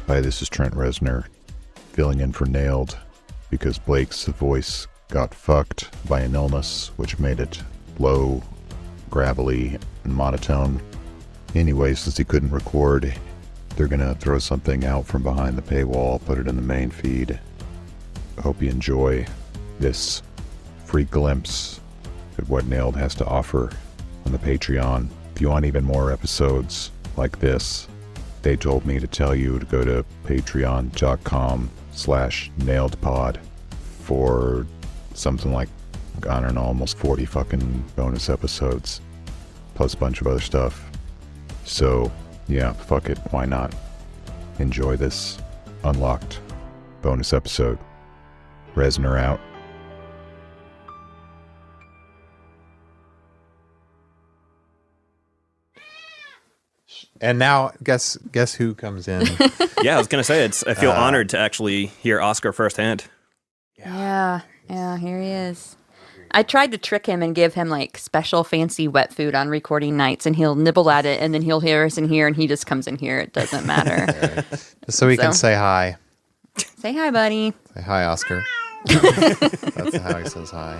Hi, this is Trent Reznor, filling in for Nailed, because Blake's voice got fucked by an illness, which made it low, gravelly, and monotone. Anyway, since he couldn't record, they're gonna throw something out from behind the paywall, put it in the main feed. I hope you enjoy this free glimpse at what Nailed has to offer on the Patreon. If you want even more episodes like this, they told me to tell you to go to patreon.com/nailedpod for something like, I don't know, almost 40 fucking bonus episodes, plus a bunch of other stuff. So, yeah, fuck it, why not? Enjoy this unlocked bonus episode. Reznor out. And now, guess who comes in? Yeah, I was gonna say I feel honored to actually hear Oscar firsthand. Yeah, here he is. I tried to trick him and give him like special fancy wet food on recording nights, and he'll nibble at it, and then he'll hear us in here, and he just comes in here. It doesn't matter. So he can say hi. Say hi, buddy. Say hi, Oscar. That's how he says hi.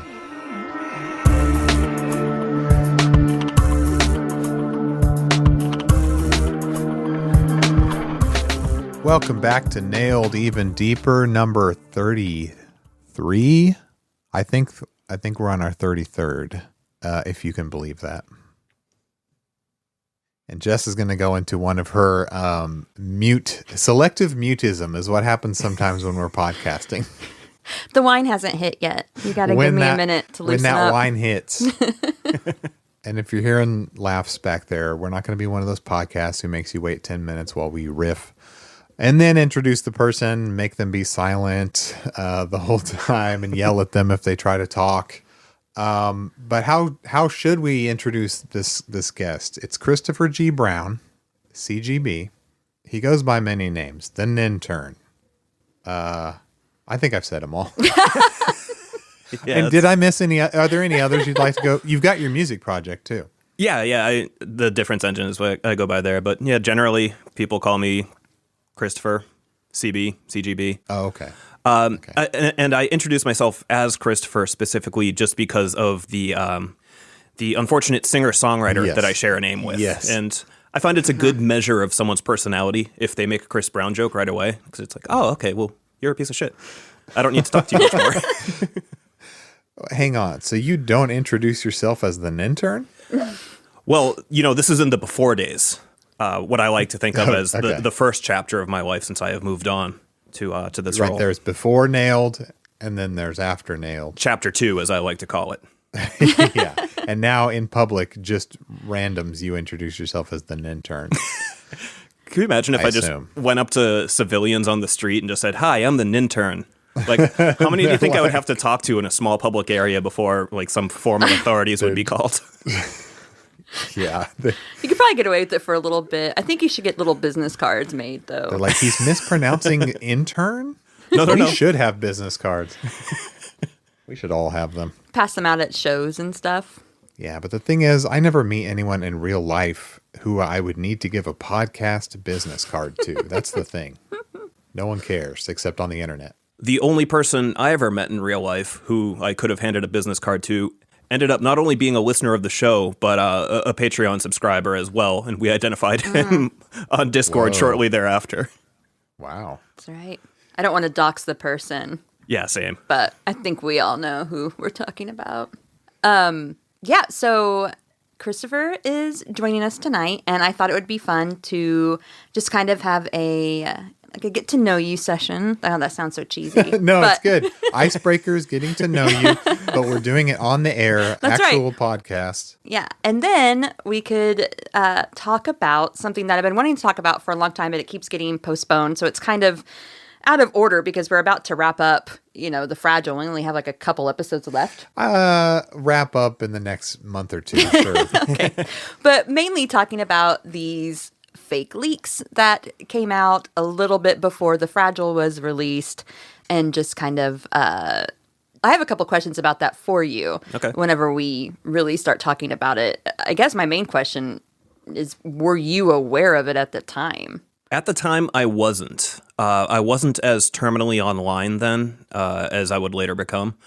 Welcome back to Nailed Even Deeper, number 33. I think we're on our 33rd, if you can believe that. And Jess is going to go into one of her selective mutism is what happens sometimes when we're podcasting. The wine hasn't hit yet. You got to give me a minute to loosen up. When that wine hits. And if you're hearing laughs back there, we're not going to be one of those podcasts who makes you wait 10 minutes while we riff and then introduce the person, make them be silent the whole time and yell at them if they try to talk. But how should we introduce this guest? It's Christopher G. Brown, CGB. He goes by many names. The Nintern. I think I've said them all. Yeah, and did I miss any? Are there any others you'd like to go? You've got your music project too. Yeah. The Difference Engine is what I go by there. But yeah, generally people call me Christopher, CB, CGB. Oh, okay. And I introduced myself as Christopher specifically just because of the unfortunate singer-songwriter that I share a name with. Yes. And I find it's a good measure of someone's personality if they make a Chris Brown joke right away. Because it's like, oh, okay, well, you're a piece of shit. I don't need to talk to you much more. Hang on. So you don't introduce yourself as the Nintern? Well, this is in the before days. What I like to think of as okay. the first chapter of my life since I have moved on to this role. Right, there's before Nailed, and then there's after Nailed. Chapter 2, as I like to call it. Yeah, and now in public, just randoms, you introduce yourself as the Nintern. Can you imagine if I just went up to civilians on the street and just said, "Hi, I'm the Nintern"? Like, how many do you think I would have to talk to in a small public area before, like, some formal authorities would be called? Yeah. You could probably get away with it for a little bit. I think you should get little business cards made, though. They're like, he's mispronouncing intern? No. We should have business cards. We should all have them. Pass them out at shows and stuff. Yeah, but the thing is, I never meet anyone in real life who I would need to give a podcast business card to. That's the thing. No one cares, except on the internet. The only person I ever met in real life who I could have handed a business card to ended up not only being a listener of the show, but a Patreon subscriber as well. And we identified him on Discord shortly thereafter. Wow. That's right. I don't want to dox the person. Yeah, same. But I think we all know who we're talking about. So Christopher is joining us tonight, and I thought it would be fun to just kind of have a get to know you session. Oh, that sounds so cheesy. No, it's good. Icebreakers, getting to know you, but we're doing it on the air, That's actual right. podcast. Yeah, and then we could talk about something that I've been wanting to talk about for a long time, but it keeps getting postponed. So it's kind of out of order because we're about to wrap up, The Fragile. We only have like a couple episodes left. Wrap up in the next month or two, sure. Okay. But mainly talking about these fake leaks that came out a little bit before The Fragile was released, and just kind of I have a couple questions about that for you. Okay. Whenever we really start talking about it. I guess my main question is, were you aware of it at the time? At the time, I wasn't. I wasn't as terminally online then as I would later become.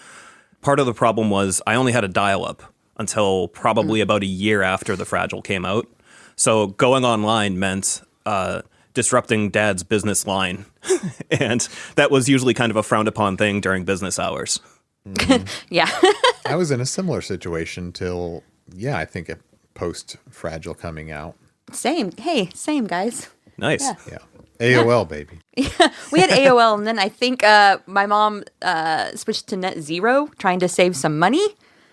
Part of the problem was I only had a dial-up until probably about a year after The Fragile came out. So going online meant disrupting Dad's business line. And that was usually kind of a frowned upon thing during business hours. Yeah. I was in a similar situation till, I think post-Fragile coming out. Same. Hey, same, guys. Nice. Yeah. AOL, baby. We had AOL, and then I think my mom switched to Net Zero, trying to save some money.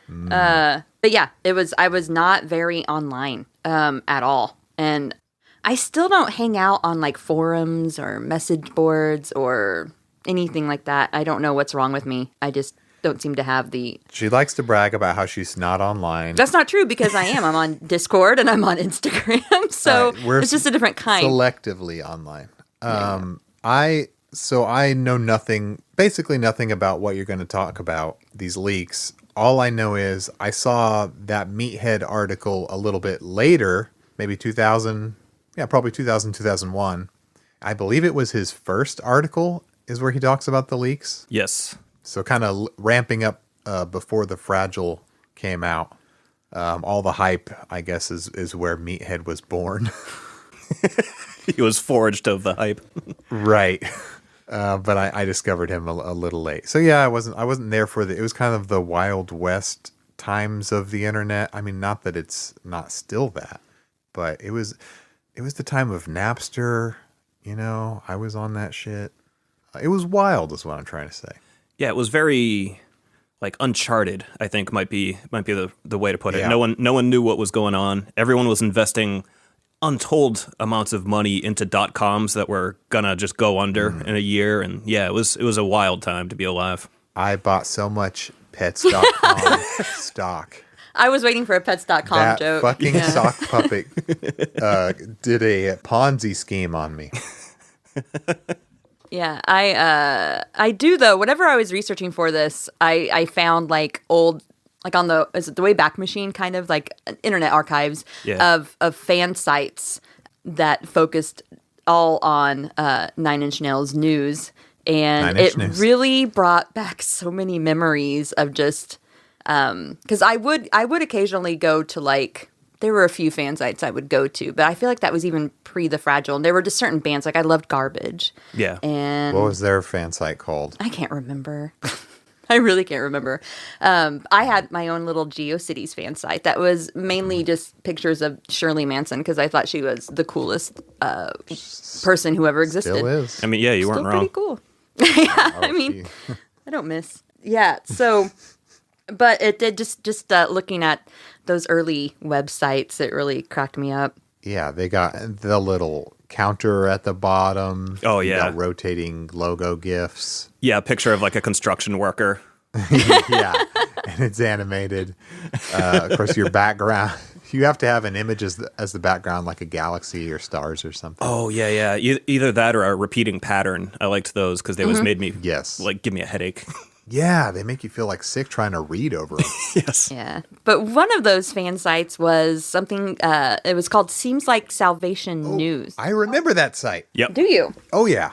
But yeah, I was not very online at all. And I still don't hang out on like forums or message boards or anything like that. I don't know what's wrong with me. I just don't seem to have the... She likes to brag about how she's not online. That's not true because I am. I'm on Discord and I'm on Instagram. So it's just a different kind. Selectively online. I know basically nothing about what you're going to talk about, these leaks. All I know is I saw that Meathead article a little bit later, maybe 2000, probably 2000, 2001. I believe it was his first article is where he talks about the leaks. Yes. So kind of ramping up before The Fragile came out. All the hype, I guess, is where Meathead was born. He was forged of the hype. Right. But I discovered him a little late. So yeah, I wasn't there for it was kind of the Wild West times of the internet. I mean, not that it's not still that, but it was the time of Napster, I was on that shit. It was wild is what I'm trying to say. Yeah, it was very like uncharted, I think might be the way to put it. Yeah. No one knew what was going on. Everyone was investing untold amounts of money into .coms that were gonna just go under in a year, and yeah, it was a wild time to be alive. I bought so much pets.com stock. I was waiting for a pets.com That joke. fucking sock puppet did a Ponzi scheme on me. Yeah, I do though. Whenever I was researching for this, I found like old, like on the Wayback Machine, kind of like internet archives of fan sites that focused all on Nine Inch Nails news, and it really brought back so many memories of just because I would occasionally go to like. There were a few fan sites I would go to, but I feel like that was even pre The Fragile. And there were just certain bands, like I loved Garbage. Yeah. And what was their fan site called? I can't remember. I really can't remember. I had my own little GeoCities fan site that was mainly just pictures of Shirley Manson because I thought she was the coolest person who ever existed. Still is. I mean, yeah, you weren't Still wrong. pretty cool. Yeah, I mean, I don't miss. Yeah, so... But it did just looking at those early websites, it really cracked me up. Yeah, they got the little counter at the bottom. Oh, You yeah. got rotating logo GIFs. Yeah, a picture of like a construction worker. Yeah, and it's animated. Of course, your background, you have to have an image as the background, like a galaxy or stars or something. Oh, yeah. Either that or a repeating pattern. I liked those because they always made me like give me a headache. Yeah, they make you feel like sick trying to read over them. Yes. Yeah. But one of those fan sites was something, it was called Seems Like Salvation News. I remember that site. Yep. Do you? Oh, yeah.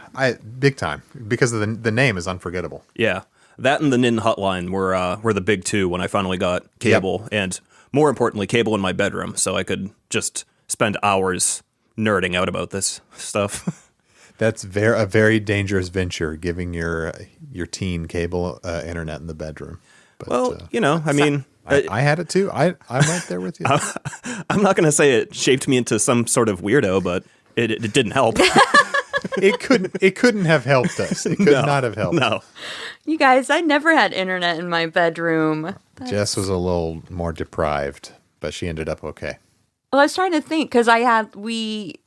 Big time. Because of the name is unforgettable. Yeah. That and the NIN hotline were the big two when I finally got cable. And more importantly, cable in my bedroom. So I could just spend hours nerding out about this stuff. That's a very dangerous venture, giving your teen cable internet in the bedroom. But, well, I mean... I had it too. I'm right there with you. I'm not going to say it shaped me into some sort of weirdo, but it didn't help. It couldn't have helped us. It could not have helped. No. You guys, I never had internet in my bedroom. Jess was a little more deprived, but she ended up okay. Well, I was trying to think because we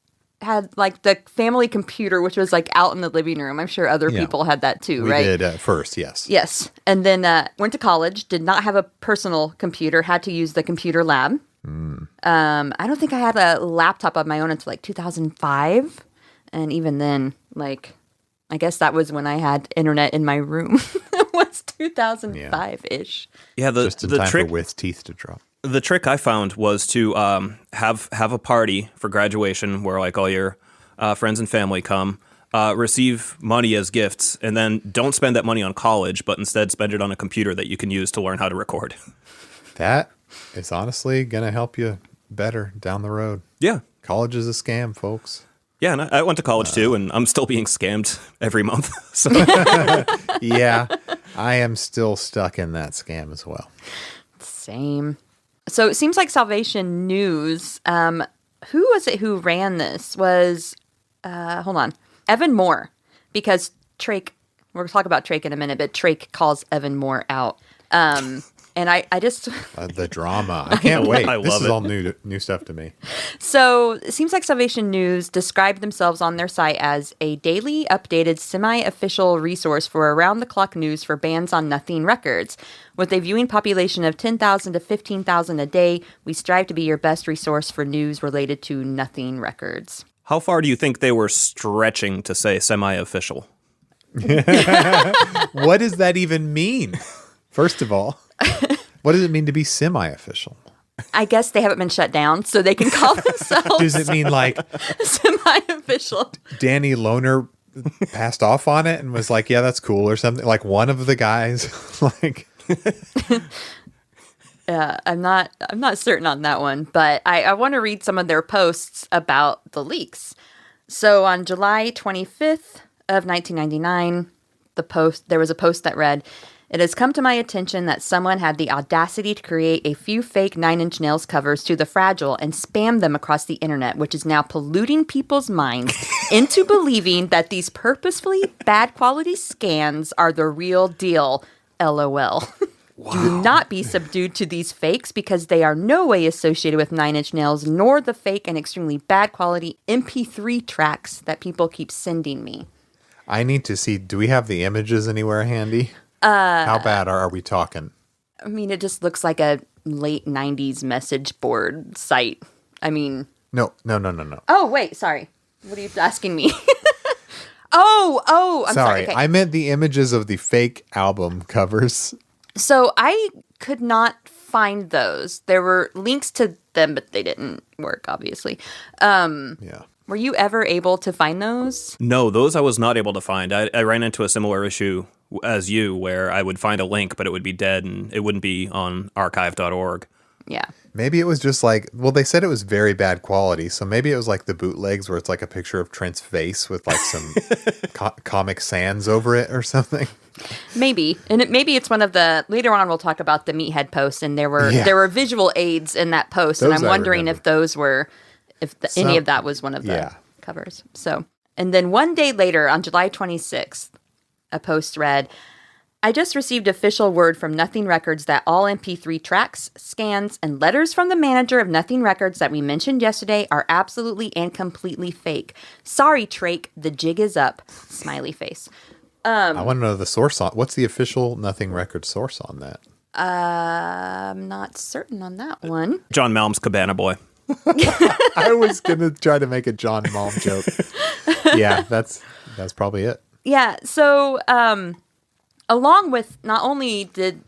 had like the family computer, which was like out in the living room. I'm sure other people had that too, We right? did at first, yes. Yes. And then went to college, did not have a personal computer, had to use the computer lab. I don't think I had a laptop of my own until like 2005. And even then, like, I guess that was when I had internet in my room. It was 2005-ish. Yeah, Just in time for With teeth to drop. The trick I found was to have a party for graduation where like all your friends and family come, receive money as gifts, and then don't spend that money on college, but instead spend it on a computer that you can use to learn how to record. That is honestly going to help you better down the road. Yeah. College is a scam, folks. Yeah, and I went to college too, and I'm still being scammed every month. So. Yeah, I am still stuck in that scam as well. Same. So it seems like Salvation News, who was it who ran this? Was, hold on, Evan Moore. Because Trake, we're going to talk about Trake in a minute, but Trake calls Evan Moore out. And I just... the drama. I can't wait. I This love is it. all new stuff to me. So it seems like Salvation News described themselves on their site as a daily updated semi-official resource for around-the-clock news for bands on Nothing Records. With a viewing population of 10,000 to 15,000 a day, we strive to be your best resource for news related to Nothing Records. How far do you think they were stretching to say semi-official? What does that even mean? First of all, what does it mean to be semi-official? I guess they haven't been shut down, so they can call themselves Does it mean like semi-official. Danny Lohner passed off on it and was like, yeah, that's cool or something? Like one of the guys, like... I'm not certain on that one, but I want to read some of their posts about the leaks. So on July 25th of 1999, there was a post that read, "It has come to my attention that someone had the audacity to create a few fake Nine Inch Nails covers to The Fragile and spam them across the internet, which is now polluting people's minds into believing that these purposefully bad quality scans are the real deal. LOL." Wow. Do not be subdued to these fakes because they are no way associated with Nine Inch Nails, nor the fake and extremely bad quality MP3 tracks that people keep sending me. I need to see, do we have the images anywhere handy? How bad are we talking? I mean, it just looks like a late 90s message board site. I mean... No. Oh, wait, sorry. What are you asking me? I'm sorry. Okay. I meant the images of the fake album covers. So I could not find those. There were links to them, but they didn't work, obviously. Yeah. Were you ever able to find those? No, those I was not able to find. I ran into a similar issue as you, where I would find a link, but it would be dead and it wouldn't be on archive.org. Yeah. Maybe it was just like, well, they said it was very bad quality, so maybe it was like the bootlegs where it's like a picture of Trent's face with like some Comic Sans over it or something. Maybe. And maybe it's one of the, later on we'll talk about the Meathead post, and there were visual aids in that post, Those and I'm I wondering remember. if those were, any of that was one of the covers. So, and then one day later, on July 26th, a post read, "I just received official word from Nothing Records that all MP3 tracks, scans, and letters from the manager of Nothing Records that we mentioned yesterday are absolutely and completely fake. Sorry, Trake, the jig is up." Smiley face. I want to know the source on, what's the official Nothing Records source on that? I'm not certain on that one. John Malm's Cabana Boy. I was going to try to make a John Malm joke. Yeah, that's probably it. Yeah, so along with, not only did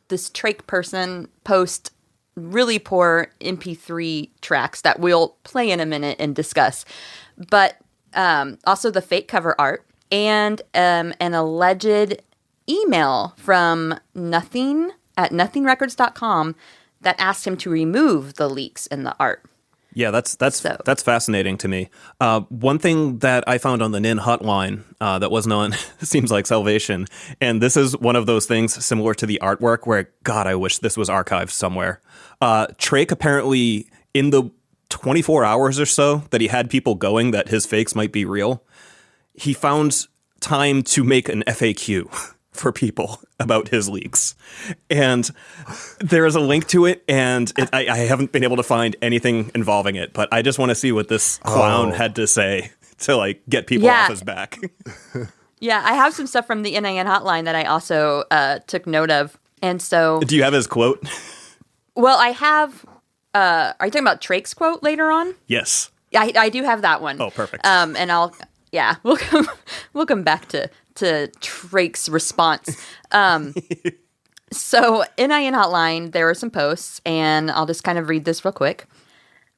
this Trake person post really poor MP3 tracks that we'll play in a minute and discuss, but also the fake cover art and an alleged email from Nothing at nothingrecords.com that asked him to remove the leaks in the art. Yeah, that's fascinating to me. One thing that I found on the NIN hotline that wasn't on Seems Like Salvation, and this is one of those things similar to the artwork where, God, I wish this was archived somewhere. Trake apparently, in the 24 hours or so that he had people going that his fakes might be real, he found time to make an FAQ for people about his leaks. And there is a link to it, and I haven't been able to find anything involving it, but I just want to see what this clown had to say to like get people off his back. Yeah, I have some stuff from the NIN hotline that I also took note of. And so... Do you have his quote? Well, I have... are you talking about Trake's quote later on? Yes. I do have that one. Oh, perfect. And we'll come back to Trake's response. So NIN hotline, there were some posts, and I'll just kind of read this real quick.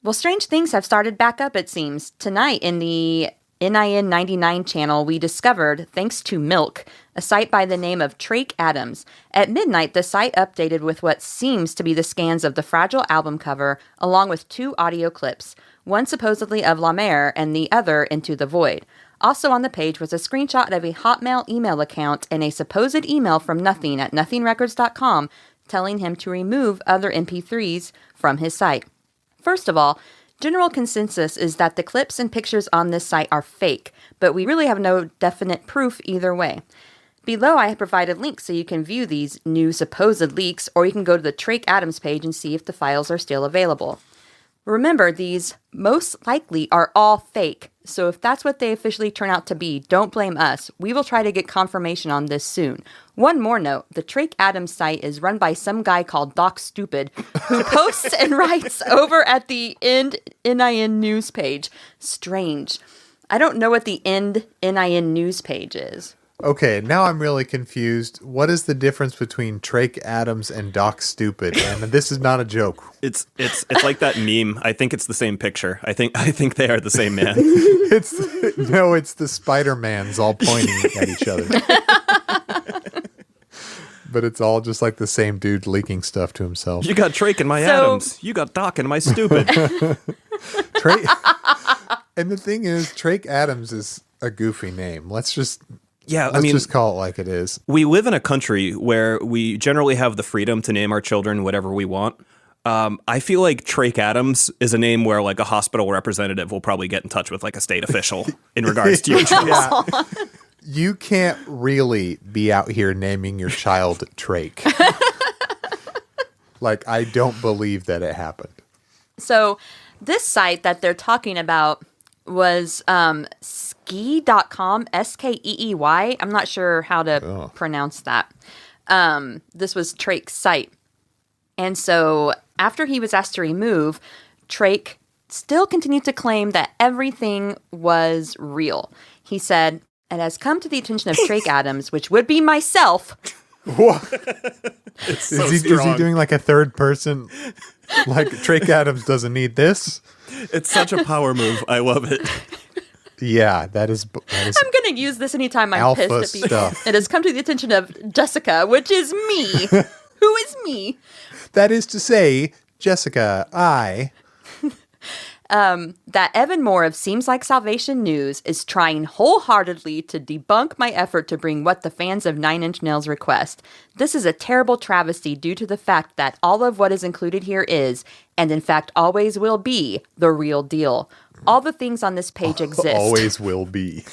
Well, strange things have started back up, it seems. Tonight in the NIN 99 channel, we discovered, thanks to Milk, a site by the name of Trake Adams. At midnight, the site updated with what seems to be the scans of the Fragile album cover, along with 2 audio clips, one supposedly of La Mer and the other Into the Void. Also on the page was a screenshot of a Hotmail email account and a supposed email from Nothing at nothingrecords.com telling him to remove other MP3s from his site. First of all, general consensus is that the clips and pictures on this site are fake, but we really have no definite proof either way. Below, I have provided links so you can view these new supposed leaks, or you can go to the Trake Adams page and see if the files are still available. Remember, these most likely are all fake, so if that's what they officially turn out to be, don't blame us. We will try to get confirmation on this soon. One more note, the Trake Adams site is run by some guy called Doc Stupid, who posts and writes over at the End NIN news page. Strange. I don't know what the End NIN news page is. Okay, now I'm really confused. What is the difference between Trake Adams and Doc Stupid? And this is not a joke. It's like that meme. I think it's the same picture. I think they are the same man. It's the Spider-Mans all pointing at each other. But it's all just like the same dude leaking stuff to himself. You got Trake and my Adams. You got Doc and my Stupid. And the thing is, Trake Adams is a goofy name. Let's just call it like it is. We live in a country where we generally have the freedom to name our children whatever we want. I feel like Trake Adams is a name where like a hospital representative will probably get in touch with like a state official in regards to your choice. Yeah. You can't really be out here naming your child Trake. Like, I don't believe that it happened. So this site that they're talking about was skeey.com, Skeey. I'm not sure how to pronounce that. This was Trake's site. And so after he was asked to remove, Trake still continued to claim that everything was real. He said, "It has come to the attention of Trake Adams, which would be myself." It's is he doing like a third person? Like, Trake Adams doesn't need this? It's such a power move. I love it. Yeah, that is. I'm going to use this anytime I'm alpha pissed at people. Stuff. It has come to the attention of Jessica, which is me. Who is me? That is to say, Jessica, that Evan Moore of Seems Like Salvation News is trying wholeheartedly to debunk my effort to bring what the fans of Nine Inch Nails request. This is a terrible travesty due to the fact that all of what is included here is, and in fact always will be, the real deal. All the things on this page exist. Always will be.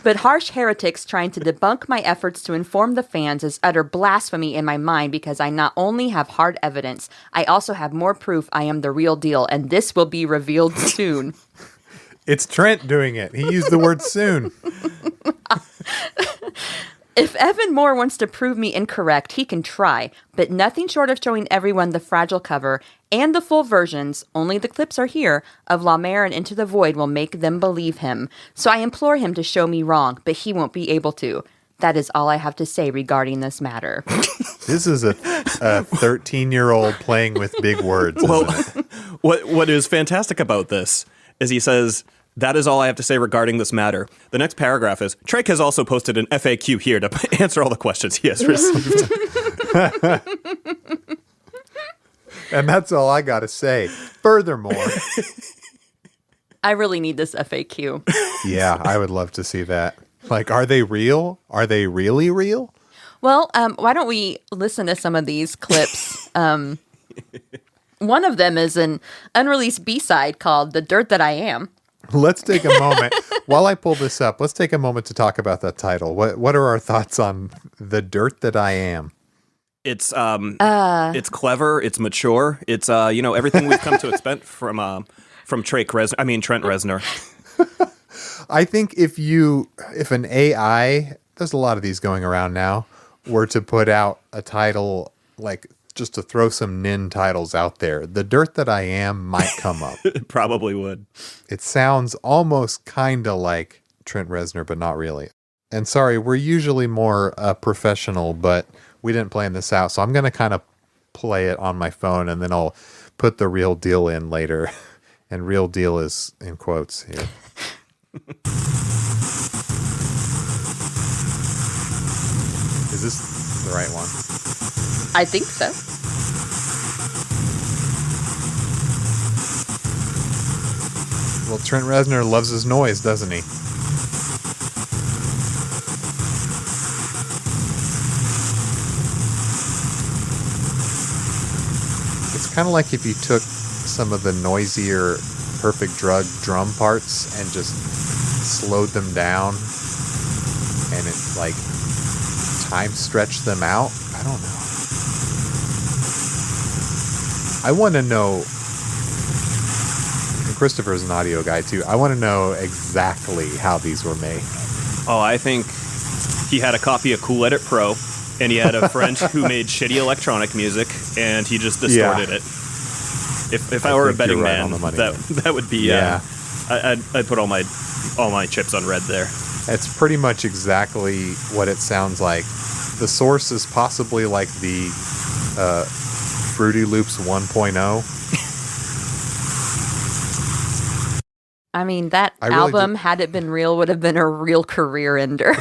But harsh heretics trying to debunk my efforts to inform the fans is utter blasphemy in my mind because I not only have hard evidence, I also have more proof I am the real deal, and this will be revealed soon. It's Trent doing it. He used the word soon. If Evan Moore wants to prove me incorrect, he can try, but nothing short of showing everyone the Fragile cover and the full versions, only the clips are here, of La Mer and Into the Void will make them believe him. So I implore him to show me wrong, but he won't be able to. That is all I have to say regarding this matter. This is a 13-year-old playing with big words. Well, what is fantastic about this is he says, "That is all I have to say regarding this matter." The next paragraph is, "Trake has also posted an FAQ here to answer all the questions he has received." And that's all I got to say. Furthermore. I really need this FAQ. Yeah, I would love to see that. Like, are they real? Are they really real? Well, why don't we listen to some of these clips? One of them is an unreleased B-side called The Dirt That I Am. Let's take a moment. While I pull this up, let's take a moment to talk about that title. What are our thoughts on The Dirt That I Am? It's clever, it's mature, it's everything we've come to expect from Trent Reznor. I think if an AI, there's a lot of these going around now, were to put out a title, like just to throw some NIN titles out there, The Dirt That I Am might come up. It probably would. It sounds almost kind of like Trent Reznor, but not really. And sorry, we're usually more professional, but we didn't plan this out, so I'm going to kind of play it on my phone, and then I'll put the real deal in later. And real deal is in quotes here. Is this the right one? I think so. Well, Trent Reznor loves his noise, doesn't he? It's kind of like if you took some of the noisier Perfect Drug drum parts and just slowed them down and it like time stretched them out. I don't know. I want to know, and Christopher's an audio guy too, I want to know exactly how these were made. Oh, I think he had a copy of Cool Edit Pro, and he had a friend who made shitty electronic music, and he just distorted it. If I were a betting right man, money, that would be. I'd put all my chips on red there. It's pretty much exactly what it sounds like. The source is possibly like the Fruity Loops 1.0. I mean, that I really album, had it been real, would have been a real career ender.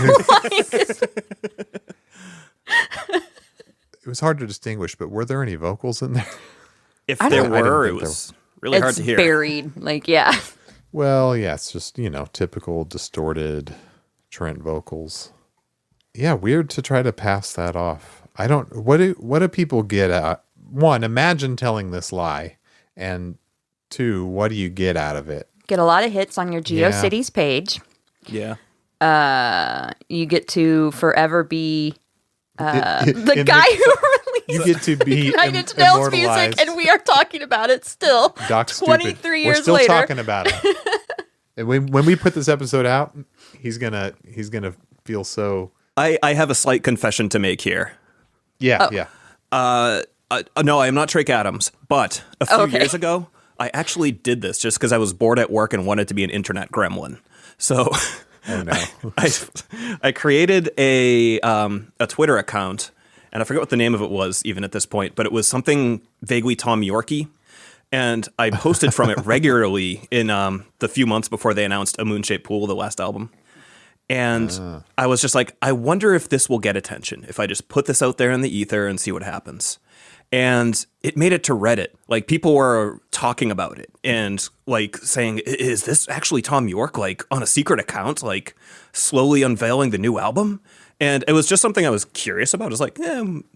It was hard to distinguish, but were there any vocals in there? If there didn't were, it think there was really hard It's to hear. buried. Like, yeah. Well, yeah, it's just, typical distorted Trent vocals. Yeah, weird to try to pass that off. What do people get out? One, imagine telling this lie. And two, what do you get out of it? Get a lot of hits on your Yeah. GeoCities page. Yeah. You get to forever be the In guy who You released get to be Nine Inch Nails music, immortalized. and we are talking about it still. Doc 23 Stupid. years We're still later. talking about it. And when we put this episode out, he's gonna feel so. I have a slight confession to make here. Yeah, Oh. yeah. No, I am not Drake Adams, but a few Okay. years ago, I actually did this just because I was bored at work and wanted to be an internet gremlin. So Oh no. I created a Twitter account, and I forget what the name of it was even at this point, but it was something vaguely Tom Yorkie. And I posted from it regularly in the few months before they announced A Moon-Shaped Pool, the last album. And I was just like, I wonder if this will get attention, if I just put this out there in the ether and see what happens. And it made it to Reddit. Like, people were talking about it and like saying, is this actually Tom York, like on a secret account, like slowly unveiling the new album? And it was just something I was curious about. I was like,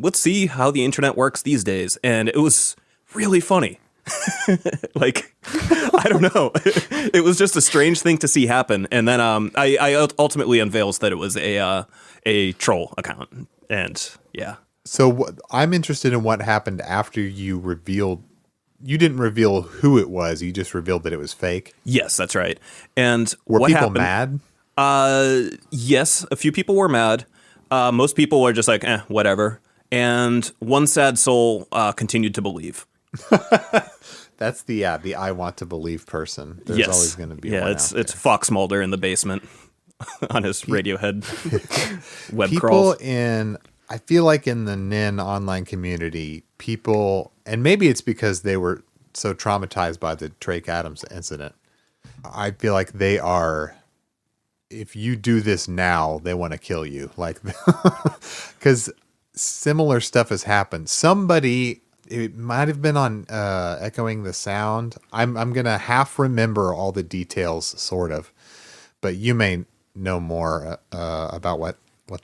let's see how the internet works these days. And it was really funny. Like, I don't know. It was just a strange thing to see happen. And then I ultimately unveils that it was a troll account. And yeah. So I'm interested in what happened after you revealed. You didn't reveal who it was. You just revealed that it was fake. Yes, that's right. And Were what people happened, mad? Yes, a few people were mad. Most people were just like, whatever. And one sad soul continued to believe. That's the I want to believe person. There's Yes. always going to be yeah, one it's out it's there. Fox Mulder in the basement on his Radiohead web People crawls. I feel like in the NIN online community, people, and maybe it's because they were so traumatized by the Drake Adams incident. I feel like they are, if you do this now, they want to kill you. Like, because similar stuff has happened. Somebody, it might have been on Echoing the Sound. I'm going to half remember all the details, sort of, but you may know more about what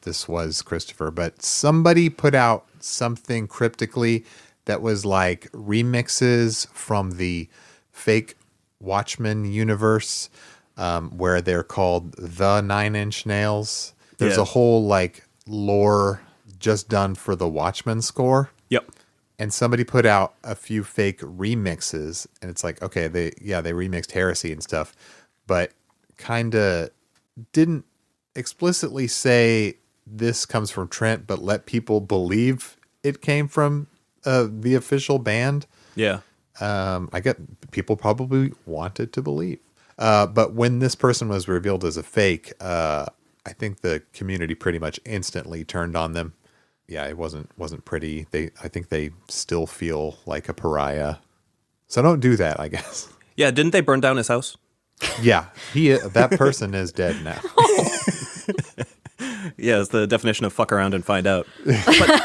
this was, Christopher. But somebody put out something cryptically that was like remixes from the fake Watchmen universe, where they're called the 9 Inch Nails. There's Yeah. a whole like lore just done for the Watchmen score. Yep. And somebody put out a few fake remixes, and it's like, okay, they remixed Heresy and stuff, but kind of didn't explicitly say this comes from Trent, but let people believe it came from the official band. Yeah. I get people probably wanted to believe, but when this person was revealed as a fake, I think the community pretty much instantly turned on them. Yeah, it wasn't pretty. I think they still feel like a pariah. So don't do that, I guess. Yeah, didn't they burn down his house? Yeah, that person is dead now. Yeah, it's the definition of fuck around and find out. But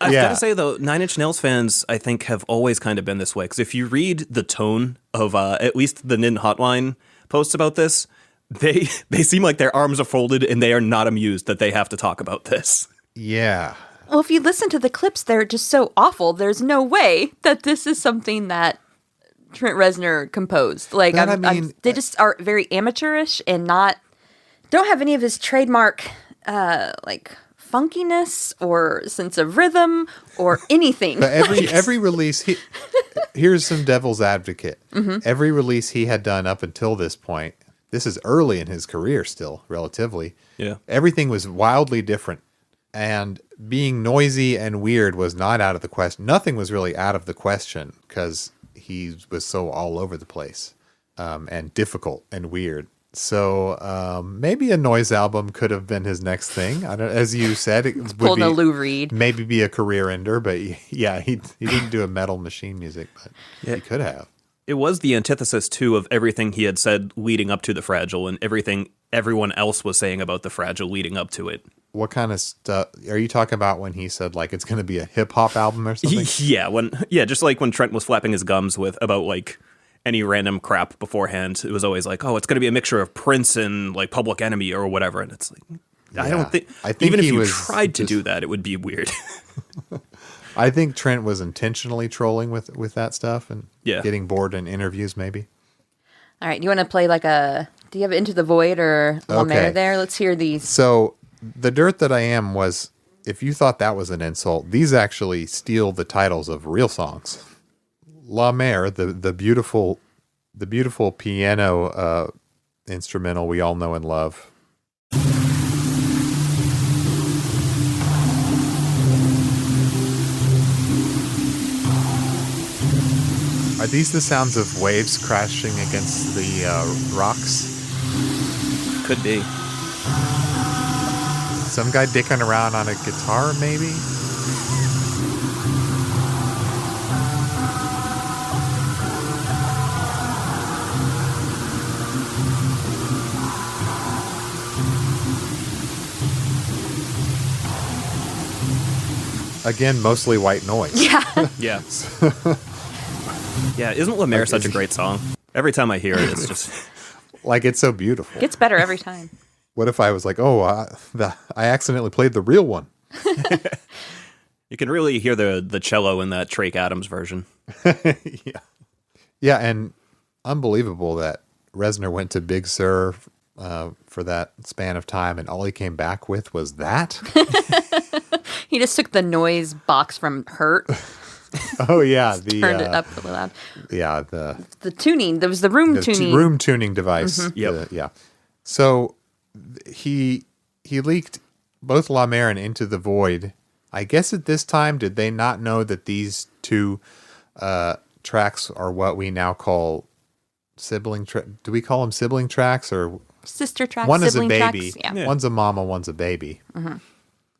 I've got to say, though, Nine Inch Nails fans, I think, have always kind of been this way. Because if you read the tone of at least the NIN hotline posts about this, they seem like their arms are folded and they are not amused that they have to talk about this. Yeah. Well, if you listen to the clips, they're just so awful. There's no way that this is something that Trent Reznor composed. Like, they just are very amateurish and don't have any of his trademark, like, funkiness or sense of rhythm or anything. But every release, here's some devil's advocate. Mm-hmm. Every release he had done up until this point, this is early in his career still, relatively. Yeah. Everything was wildly different. And being noisy and weird was not out of the question. Nothing was really out of the question because he was so all over the place and difficult and weird. So maybe a noise album could have been his next thing. I don't, as you said, it would pulling a Lou Reed. Maybe be a career ender. But yeah, he didn't do a Metal Machine music, but he could have. It was the antithesis, too, of everything he had said leading up to The Fragile and everything everyone else was saying about The Fragile leading up to it. What kind of stuff are you talking about when he said, like, it's going to be a hip-hop album or something? Yeah, just like when Trent was flapping his gums about, like, any random crap beforehand. It was always like, oh, it's going to be a mixture of Prince and, like, Public Enemy or whatever. And it's like, I think even if you tried to do that, it would be weird. I think Trent was intentionally trolling with that stuff and getting bored in interviews, maybe. All right. Do you want to play do you have Into the Void or La Mer there? Let's hear these. So the dirt that I am was, if you thought that was an insult, these actually steal the titles of real songs. La Mer, the beautiful piano instrumental we all know and love. Are these the sounds of waves crashing against the rocks? Could be. Some guy dicking around on a guitar, maybe? Again, mostly white noise. Yeah. Yeah. Yeah, isn't La Mer such a great song? Every time I hear it, it's just... like, it's so beautiful. Gets better every time. What if I was like, I accidentally played the real one? You can really hear the cello in that Drake Adams version. Yeah. Yeah, and unbelievable that Reznor went to Big Sur for that span of time, and all he came back with was that? He just took the noise box from Hurt. Oh, yeah. Turned it up really loud. Yeah. The tuning. There was the room tuning. Room tuning device. Mm-hmm. Yep. Yeah. So he leaked both La Mer and Into the Void. I guess at this time, did they not know that these two tracks are what we now call sibling tracks? Do we call them sibling tracks or sister tracks? One is a baby. Tracks? Yeah. One's a mama, one's a baby. Mm-hmm.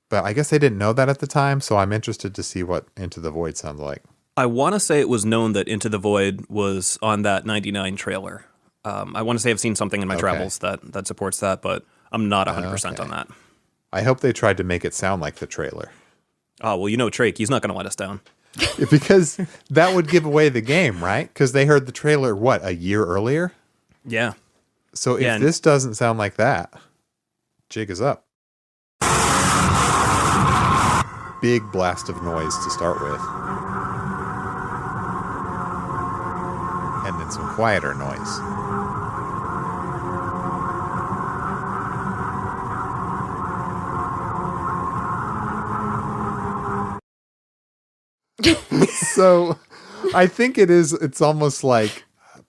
But I guess they didn't know that at the time, so I'm interested to see what Into the Void sounds like. I want to say it was known that Into the Void was on that 99 trailer. I want to say I've seen something in my travels that supports that, but I'm not 100% on that. I hope they tried to make it sound like the trailer. Oh, well, Drake, he's not going to let us down. Because that would give away the game, right? Because they heard the trailer, a year earlier? Yeah. So if this doesn't sound like that, jig is up. Big blast of noise to start with. And then some quieter noise. So I think it's almost like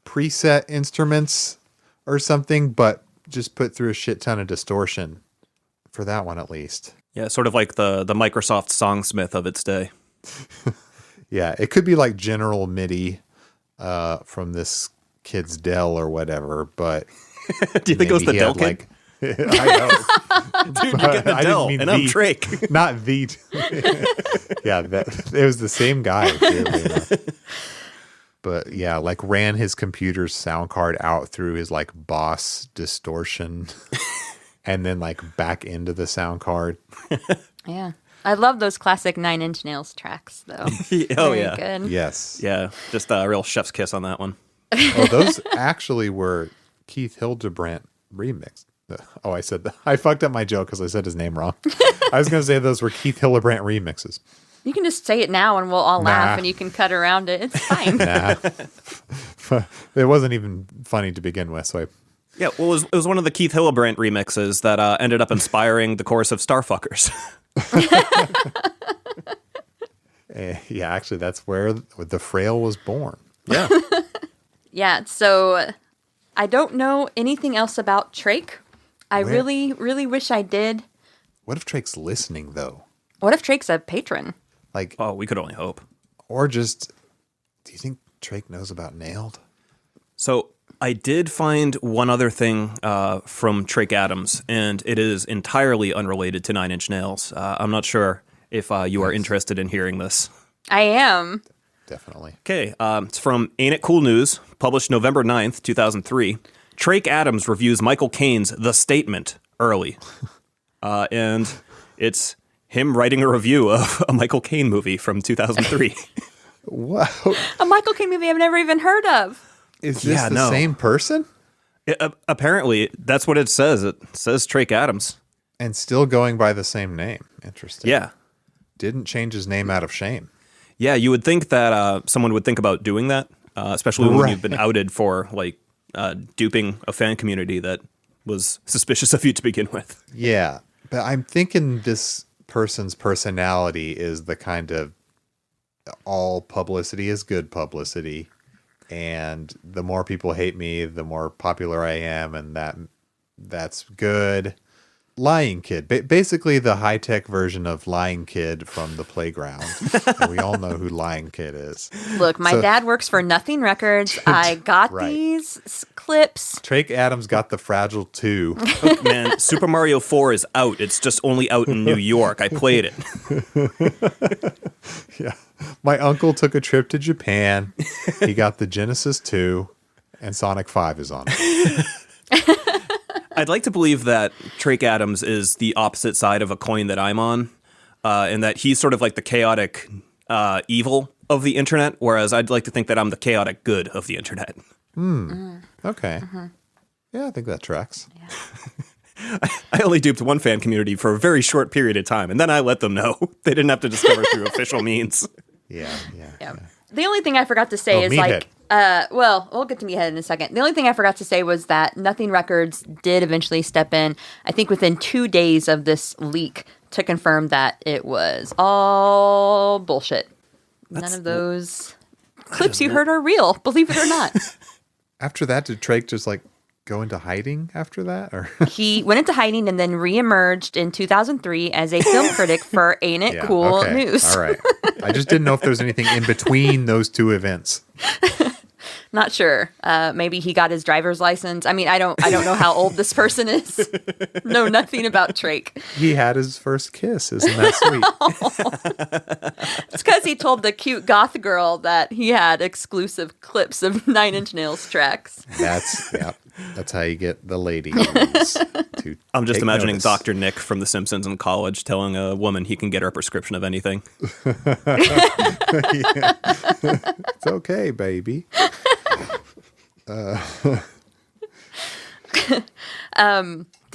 preset instruments or something, but just put through a shit ton of distortion for that one at least. Yeah, sort of like the Microsoft Songsmith of its day. Yeah, it could be like General MIDI from this kid's Dell or whatever, but do you think it was the Dell kid? I know. Dude, you get the Dell, and I'm Drake. Not the... Yeah, it was the same guy. But yeah, like ran his computer's sound card out through his like Boss distortion and then like back into the sound card. Yeah. I love those classic Nine Inch Nails tracks, though. Oh, Very yeah. good. Yes. Yeah, just a real chef's kiss on that one. Oh, those actually were Keith Hildebrandt remixed. Oh, I said that. I fucked up my joke because I said his name wrong. I was going to say those were Keith Hildebrandt remixes. You can just say it now and we'll all laugh and you can cut around it. It's fine. Nah. It wasn't even funny to begin with, so I... Yeah, well, it was one of the Keith Hillebrandt remixes that ended up inspiring the chorus of Starfuckers. Yeah, actually, that's where the Frail was born. Yeah. Yeah, so I don't know anything else about Trake. I really, really wish I did. What if Trake's listening, though? What if Trake's a patron? Like, Oh, we could only hope. or just, do you think Trake knows about Nailed? So I did find one other thing from Trake Adams, and it is entirely unrelated to Nine Inch Nails. I'm not sure if you are interested in hearing this. I am. Definitely. Okay, it's from Ain't It Cool News, published November 9th, 2003. Trake Adams reviews Michael Caine's The Statement early. And it's him writing a review of a Michael Caine movie from 2003. Wow. A Michael Caine movie I've never even heard of. Is this the same person? Apparently, that's what it says. It says Trake Adams. And still going by the same name. Interesting. Yeah. Didn't change his name out of shame. Yeah, you would think that someone would think about doing that, especially when Right. you've been outed for like duping a fan community that was suspicious of you to begin with. Yeah. But I'm thinking this person's personality is the kind of all publicity is good publicity. And the more people hate me, the more popular I am. And that's good. Lying Kid. Basically the high-tech version of Lying Kid from the playground. And we all know who Lying Kid is. Look, my dad works for Nothing Records. I got Right. these clips. Trake Adams got the Fragile 2. Look, man, Super Mario 4 is out. It's just only out in New York. I played it. Yeah. My uncle took a trip to Japan. He got the Genesis 2, and Sonic 5 is on it. I'd like to believe that Trake Adams is the opposite side of a coin that I'm on, and that he's sort of like the chaotic evil of the internet, whereas I'd like to think that I'm the chaotic good of the internet. Okay. Yeah, I think that tracks. I only duped one fan community for a very short period of time, and then I let them know. They didn't have to discover through official means. Yeah. The only thing I forgot to say is Meathead. well, we'll get to Meathead in a second. The only thing I forgot to say was that Nothing Records did eventually step in, I think within 2 days of this leak, to confirm that it was all bullshit. None of those clips you heard are real, believe it or not. After that, did Trake just like go into hiding after that? Or He went into hiding and then reemerged in 2003 as a film critic for Ain't It Cool okay. News. All right. I just didn't know if there was anything in between those two events. Not sure. Maybe he got his driver's license. I mean, I don't know how old this person is. Know nothing about Trake. He had his first kiss. Isn't that sweet? It's because he told the cute goth girl that he had exclusive clips of Nine Inch Nails tracks. That's how you get the ladies. I'm just take imagining notice. Dr. Nick from The Simpsons in college telling a woman he can get her a prescription of anything. It's okay, baby. The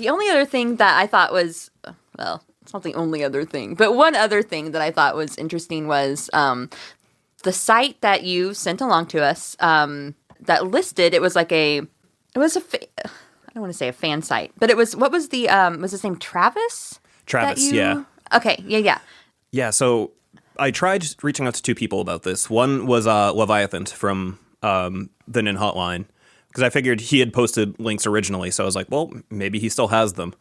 only other thing that I thought was, well, it's not the only other thing, but one other thing that I thought was interesting was the site that you sent along to us that listed, it was like I don't want to say a fan site, but it was, what was his name, Travis? Travis, yeah. Okay, yeah. Yeah, so I tried reaching out to two people about this. One was Leviathan from the NIN hotline, because I figured he had posted links originally, so I was like, well, maybe he still has them.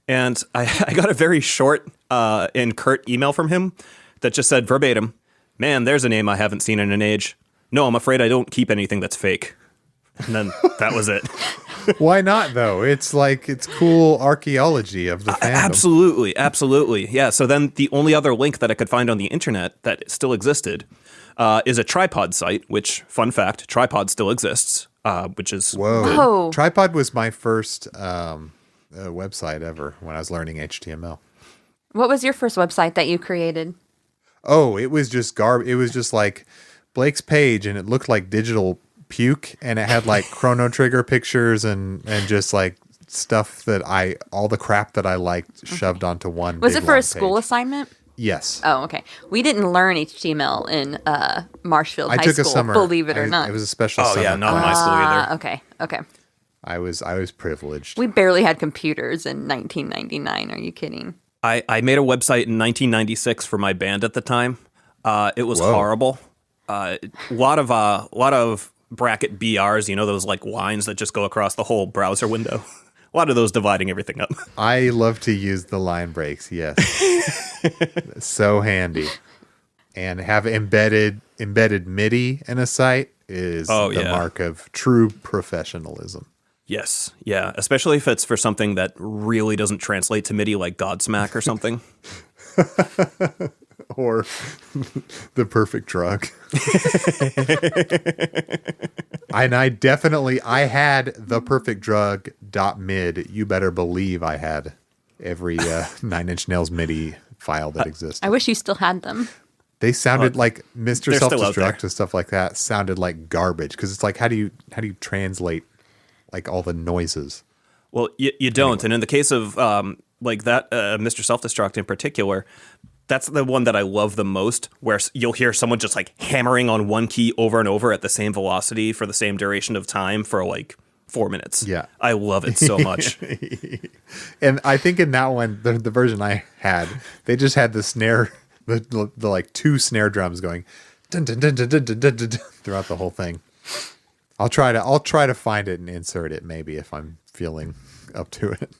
And I got a very short and curt email from him that just said verbatim, man, there's a name I haven't seen in an age. No, I'm afraid I don't keep anything that's fake. And then that was it. Why not, though? It's cool archaeology of the fandom. Absolutely. Yeah, so then the only other link that I could find on the internet that still existed is a tripod site, which, fun fact, tripod still exists, which is Whoa. Tripod was my first website ever when I was learning HTML. What was your first website that you created? Oh, it was just it was just like Blake's page, and it looked like digital puke, and it had like Chrono Trigger pictures and just like stuff that all the crap that I liked shoved onto one. Was big it for long a school page. assignment? Yes. Oh, okay. We didn't learn HTML in Marshfield I High took School, a summer. believe it or not. It was a special Oh, summer. yeah, not in my school either. Okay. I was privileged. We barely had computers in 1999. Are you kidding? I made a website in 1996 for my band at the time. It was horrible. A lot of bracket BRs, those like lines that just go across the whole browser window. A lot of those dividing everything up. I love to use the line breaks. Yes. So handy. And have embedded MIDI in a site is the mark of true professionalism. Yes. Yeah. Especially if it's for something that really doesn't translate to MIDI, like Godsmack or something. Or the perfect drug. And I had the perfect drug.mid. You better believe I had every Nine Inch Nails MIDI file that existed. I wish you still had them. They sounded like Mr. they're still out there. Self-Destruct and stuff like that sounded like garbage, because it's like, how do you translate like all the noises? Well, you don't. Anyway. And in the case of like that, Mr. Self-Destruct in particular, that's the one that I love the most, where you'll hear someone just like hammering on one key over and over at the same velocity for the same duration of time for like 4 minutes. Yeah. I love it so much. And I think in that one, the version I had, they just had the snare, the like two snare drums going dun, dun, dun, dun, dun, dun, dun, dun, throughout the whole thing. I'll try to find it and insert it maybe if I'm feeling up to it.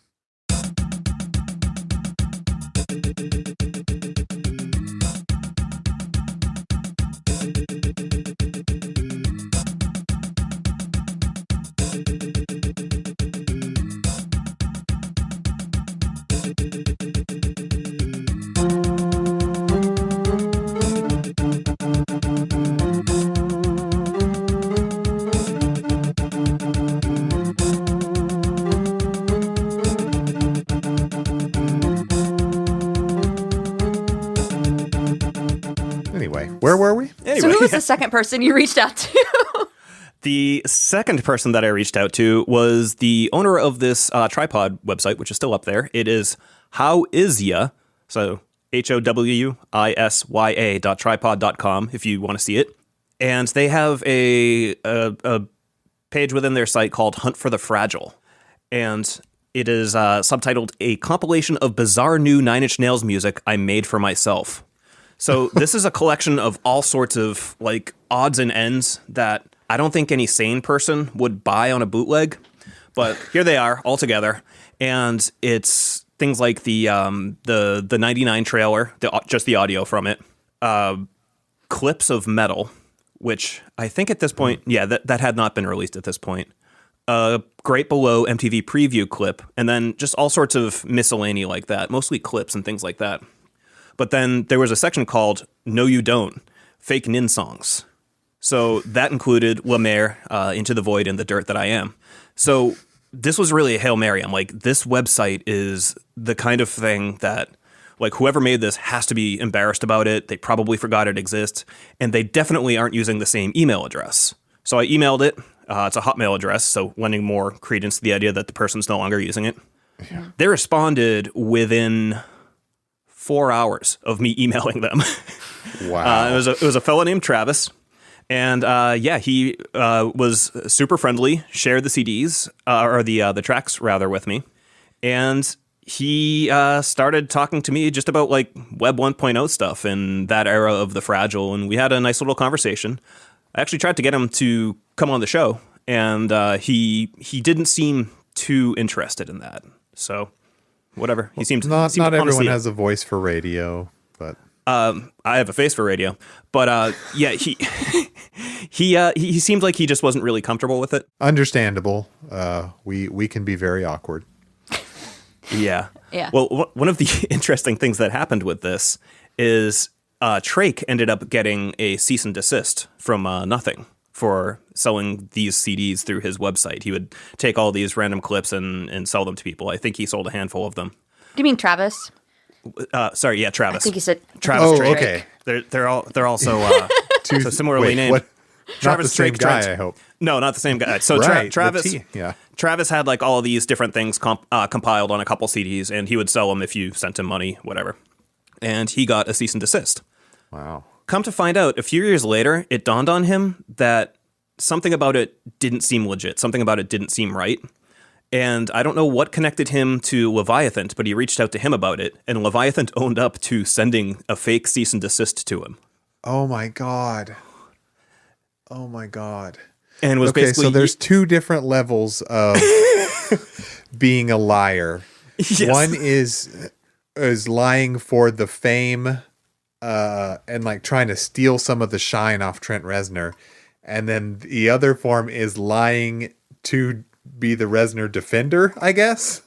Anyway, where were we? So who was the second person you reached out to? The second person that I reached out to was the owner of this tripod website, which is still up there. It is howisya, so HOWISYA.tripod.com if you want to see it. And they have a page within their site called Hunt for the Fragile. And it is subtitled A Compilation of Bizarre New Nine Inch Nails Music I Made for Myself. So this is a collection of all sorts of like odds and ends that I don't think any sane person would buy on a bootleg, but here they are all together. And it's things like the 99 trailer, just the audio from it, clips of metal, which I think at this point, that had not been released at this point. Great Below MTV preview clip, and then just all sorts of miscellany like that, mostly clips and things like that. But then there was a section called No You Don't, Fake NIN Songs. So that included La Mer, Into the Void, and The Dirt That I Am. So this was really a Hail Mary. I'm like, this website is the kind of thing that, like, whoever made this has to be embarrassed about it. They probably forgot it exists. And they definitely aren't using the same email address. So I emailed it. It's a Hotmail address, so lending more credence to the idea that the person's no longer using it. Yeah. They responded within 4 hours of me emailing them. Wow. It was a fellow named Travis. And he was super friendly, shared the CDs, or the tracks rather, with me. And he started talking to me just about like Web 1.0 stuff in that era of the Fragile. And we had a nice little conversation. I actually tried to get him to come on the show. And he didn't seem too interested in that. So whatever. He seemed not everyone honestly, has a voice for radio, but I have a face for radio. But he seemed like he just wasn't really comfortable with it. Understandable. We can be very awkward. Yeah. Yeah. Well, one of the interesting things that happened with this is Trake ended up getting a cease and desist from Nothing for selling these CDs through his website. He would take all these random clips and sell them to people. I think he sold a handful of them. Do you mean Travis? Sorry, yeah, Travis. I think you said Travis Trake. Okay. They're also so similarly named. What? Travis Not the same Trake guy, I hope. No, not the same guy. So Right, the Travis, T, yeah. Travis had like all of these different things compiled on a couple CDs, and he would sell them if you sent him money, whatever. And he got a cease and desist. Wow. Come to find out, a few years later, it dawned on him that something about it didn't seem legit. Something about it didn't seem right. And I don't know what connected him to Leviathan, but he reached out to him about it, and Leviathan owned up to sending a fake cease and desist to him. Oh my God. Oh my God. And was Okay, basically so there's two different levels of being a liar. Yes. One is lying for the fame and like trying to steal some of the shine off Trent Reznor. And then the other form is lying to be the Reznor defender, I guess.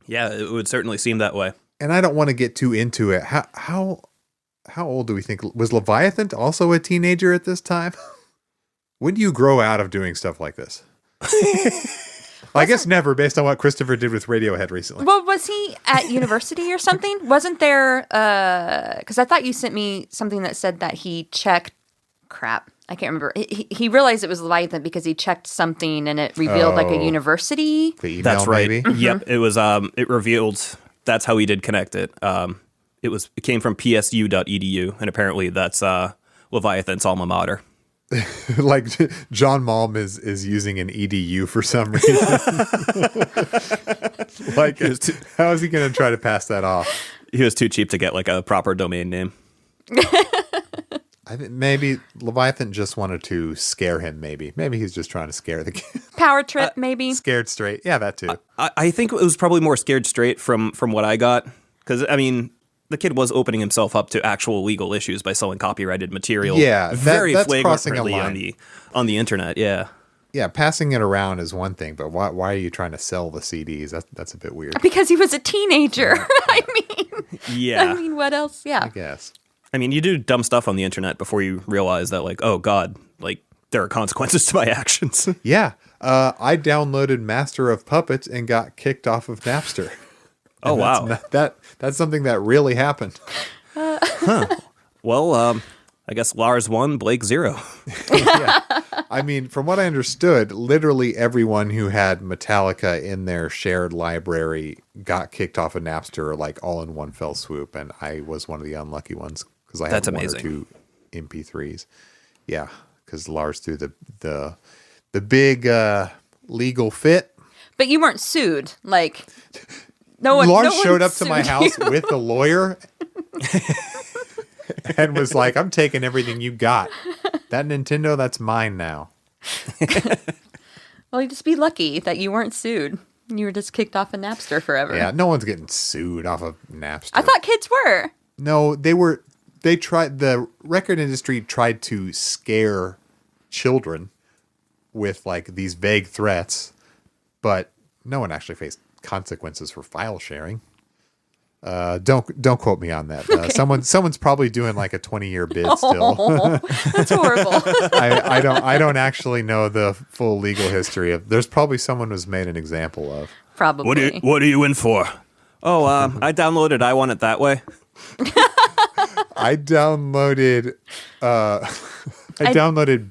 Yeah, it would certainly seem that way. And I don't want to get too into it. How old do we think was Leviathan also a teenager at this time? When do you grow out of doing stuff like this? I guess never, based on what Christopher did with Radiohead recently. Well, was he at university or something? Wasn't there, because I thought you sent me something that said that he checked, crap, I can't remember. He realized it was Leviathan because he checked something and it revealed like a university. The email, That's right. maybe? Yep, it was. It revealed. That's how he did connect it. It came from psu.edu, and apparently that's Leviathan's alma mater. Like John Malm is using an EDU for some reason. Like, how is he going to try to pass that off? He was too cheap to get like a proper domain name. I think maybe Leviathan just wanted to scare him. Maybe he's just trying to scare the kid. Power trip, maybe. Scared straight. Yeah, that too. I think it was probably more scared straight from what I got, because I mean, the kid was opening himself up to actual legal issues by selling copyrighted material. Yeah, very that's crossing a flagrantly line. on the internet. Yeah. Yeah, passing it around is one thing, but why are you trying to sell the CDs? That's a bit weird. Because he was a teenager. I Yeah. mean, what else? Yeah. I guess. I mean, you do dumb stuff on the internet before you realize that, like, oh God, like there are consequences to my actions. Yeah, I downloaded Master of Puppets and got kicked off of Napster. Oh wow. That's something that really happened. Well, I guess Lars 1, Blake 0. Yeah. I mean, from what I understood, literally everyone who had Metallica in their shared library got kicked off of Napster, like all in one fell swoop, and I was one of the unlucky ones because I had That's one amazing. or two MP3s. Yeah, because Lars threw the big legal fit. But you weren't sued. Like, no one. Lars no one showed up to my sued house you. with a lawyer and was like, I'm taking everything you got. That Nintendo, that's mine now. Well, you just be lucky that you weren't sued. You were just kicked off of Napster forever. Yeah, no one's getting sued off of Napster. I thought kids were. No, the record industry tried to scare children with like these vague threats, but no one actually faced consequences for file sharing. Don't quote me on that. Okay. Someone's probably doing like a 20-year bid still. Oh, that's horrible. I don't actually know the full legal history of. There's probably someone who's made an example of. Probably. What are you in for? Oh, I downloaded I Want It That Way. I downloaded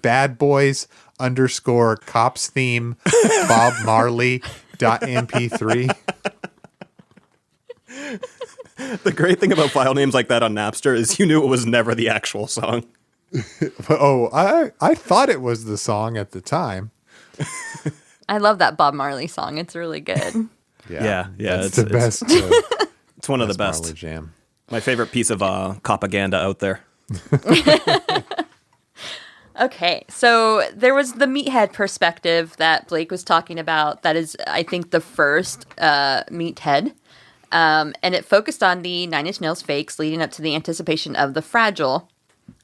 Bad Boys _ Cops theme Bob Marley .mp3. The great thing about file names like that on Napster is you knew it was never the actual song. Oh, I thought it was the song at the time. I love that Bob Marley song. It's really good. Yeah, It's it's- the best. It's one of the best. Marley jam. My favorite piece of propaganda out there. Okay, so there was the meathead perspective that Blake was talking about. That is, I think, the first meathead. And it focused on the Nine Inch Nails fakes leading up to the anticipation of The Fragile.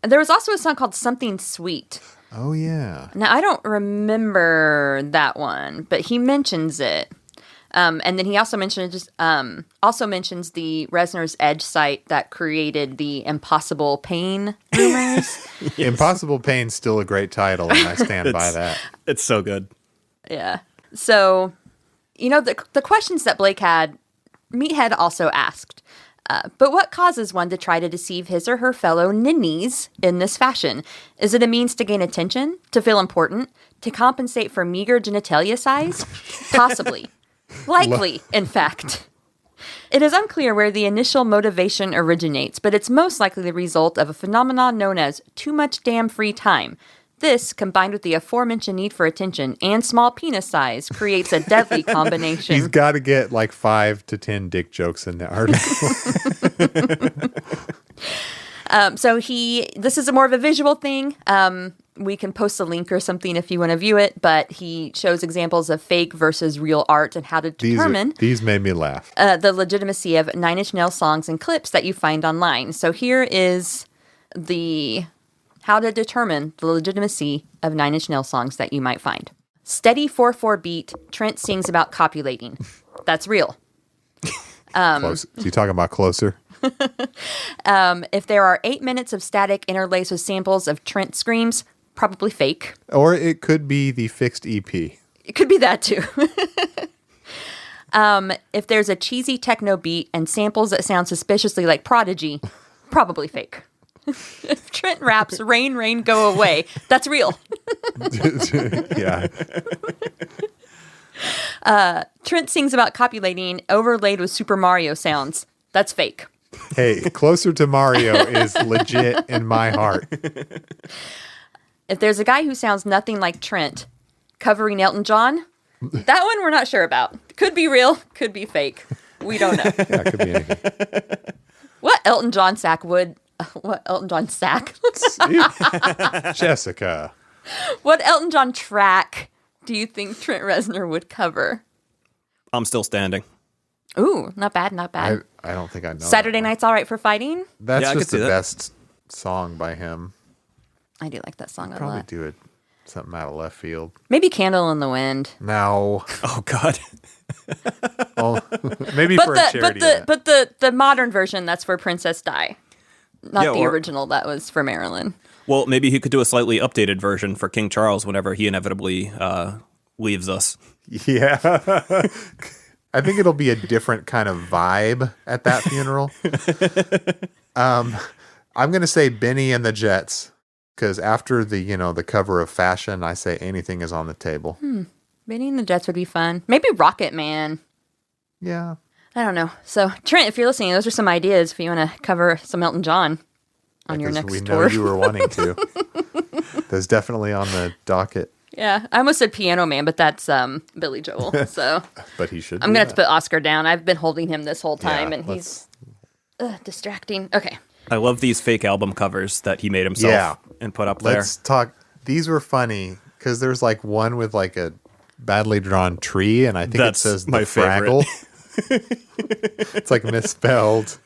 And there was also a song called Something Sweet. Oh, yeah. Now, I don't remember that one, but he mentions it. And then he also mentions the Resner's Edge site that created the Impossible Pain rumors. Yes. Impossible Pain's still a great title, and I stand by that. It's so good. Yeah. So, the questions that Blake had, Meathead also asked. But what causes one to try to deceive his or her fellow ninnies in this fashion? Is it a means to gain attention? To feel important? To compensate for meager genitalia size? Possibly. Likely, in fact. It is unclear where the initial motivation originates, but it's most likely the result of a phenomenon known as too much damn free time. This, combined with the aforementioned need for attention and small penis size, creates a deadly combination. He's got to get like 5 to 10 dick jokes in the article. This is more of a visual thing. We can post a link or something if you want to view it, but he shows examples of fake versus real art and how to determine these made me laugh. The legitimacy of Nine Inch Nails songs and clips that you find online. So here is how to determine the legitimacy of Nine Inch Nails songs that you might find. Steady 4/4 beat, Trent sings about copulating. That's real. Close. Is he talking about Closer? If there are 8 minutes of static interlaced with samples of Trent screams, probably fake. Or it could be the fixed EP. It could be that too. If there's a cheesy techno beat and samples that sound suspiciously like Prodigy, probably fake. If Trent raps "Rain, Rain, Go Away," that's real. Yeah. Trent sings about copulating overlaid with Super Mario sounds. That's fake. Hey, Closer to Mario is legit in my heart. If there's a guy who sounds nothing like Trent covering Elton John, that one we're not sure about. Could be real, could be fake. We don't know. Yeah, it could be anything. What Elton John sack? Jessica. What Elton John track do you think Trent Reznor would cover? I'm Still Standing. Ooh, not bad, not bad. I don't think I know. Saturday Night's All Right for Fighting? That's Yeah, I could just see the that. best song by him. I do like that song a Probably lot. do it something out of left field. Maybe Candle in the Wind. No. Oh, God. Oh, maybe for a charity event. But the modern version, that's for Princess Di. Not Yeah, the or- original, that was for Marilyn. Well, maybe he could do a slightly updated version for King Charles whenever he inevitably leaves us. Yeah. I think it'll be a different kind of vibe at that funeral. I'm going to say Benny and the Jets, because after the cover of Fashion, I say anything is on the table. Benny and the Jets would be fun. Maybe Rocket Man. Yeah. I don't know. So, Trent, if you're listening, those are some ideas if you want to cover some Elton John on your Because next we tour. know you were wanting to. That's definitely on the docket, Yeah, I almost said Piano Man, but that's Billy Joel. So but he should. I'm gonna have to put Oscar down. I've been holding him this whole time, Yeah, and he's distracting. Okay. I love these fake album covers that he made himself and put up there. Let's talk. These were funny because there's like one with like a badly drawn tree, and I think That's it says my the Fraggle. It's like misspelled.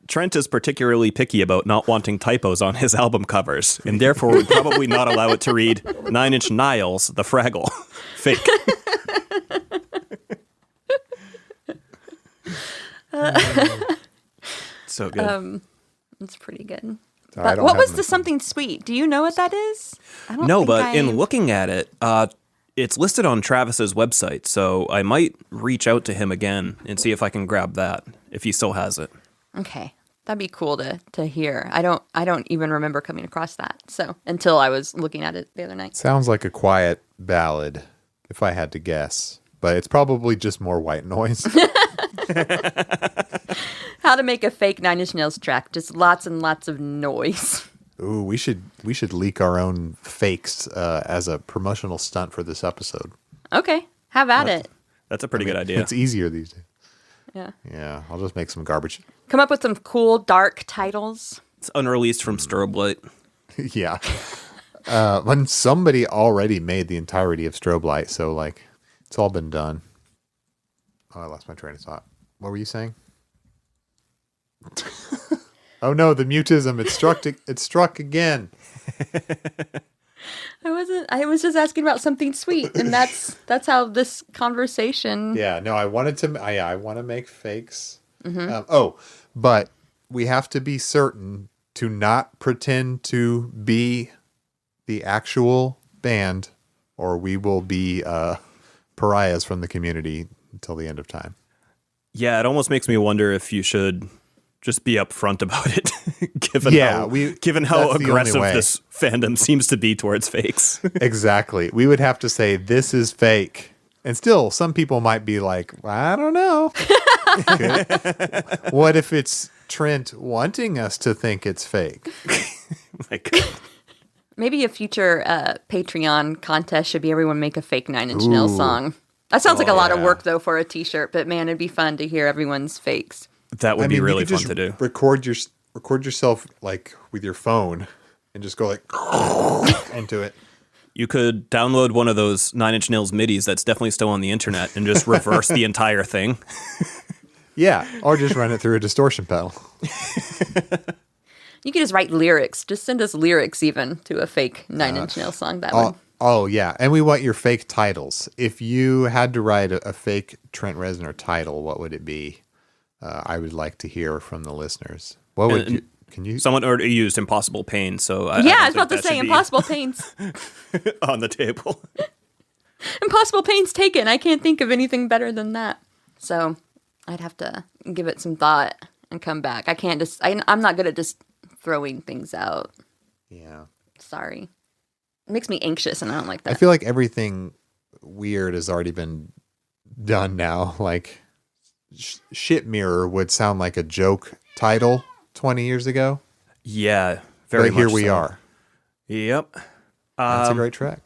Trent is particularly picky about not wanting typos on his album covers, and therefore would probably not allow it to read 9 Inch Niles, the Fraggle. Fake. So good. It's pretty good. I But don't what have was them the in- something sweet? Do you know what that is? I don't No, think but I- in looking at it, it's listed on Travis's website, so I might reach out to him again and see if I can grab that, if he still has it. Okay. That'd be cool to hear. I don't even remember coming across that. So until I was looking at it the other night. Sounds like a quiet ballad, if I had to guess. But it's probably just more white noise. How to make a fake Nine Inch Nails track. Just lots and lots of noise. Ooh, we should leak our own fakes as a promotional stunt for this episode. Okay. Have at it. That's a pretty good idea. It's easier these days. Yeah. Yeah, I'll just make some garbage. Come up with some cool dark titles. It's unreleased from Strobe Light. Yeah. When somebody already made the entirety of Strobe Light, so like it's all been done. Oh, I lost my train of thought. What were you saying? Oh no, the mutism! It struck again. I was just asking about something sweet, and that's how this conversation. Yeah, no, I want to make fakes. But we have to be certain to not pretend to be the actual band, or we will be pariahs from the community until the end of time. Yeah, it almost makes me wonder if you should just be upfront about it, given how that's the only aggressive way. this fandom seems to be towards fakes. Exactly. We would have to say this is fake. And still, some people might be like, I don't know. What if it's Trent wanting us to think it's fake? Like, Maybe a future Patreon contest should be everyone make a fake Nine Inch Nails song. That sounds like a lot of work, though, for a T-shirt. But man, it'd be fun to hear everyone's fakes. that would be really you could fun to do. Record yourself like with your phone and just go like into it. You could download one of those Nine Inch Nails midis that's definitely still on the internet and just reverse the entire thing. Yeah, or just run it through a distortion pedal. You could just write lyrics. Just send us lyrics even to a fake Nine Inch Nails song. That would. Oh, yeah. And we want your fake titles. If you had to write a fake Trent Reznor title, what would it be? I would like to hear from the listeners. What would you... Can you... Someone already used Impossible Pain, so I I don't was about think to that say should be Impossible Pain's. on the table. Impossible Pain's taken. I can't think of anything better than that. So I'd have to give it some thought and come back. I can't just... I'm not good at just throwing things out. Yeah. Sorry. It makes me anxious, and I don't like that. I feel like everything weird has already been done now. Like, Shit Mirror would sound like a joke title 20 years ago. Yeah, very but much here we so. are. Yep. That's a great track.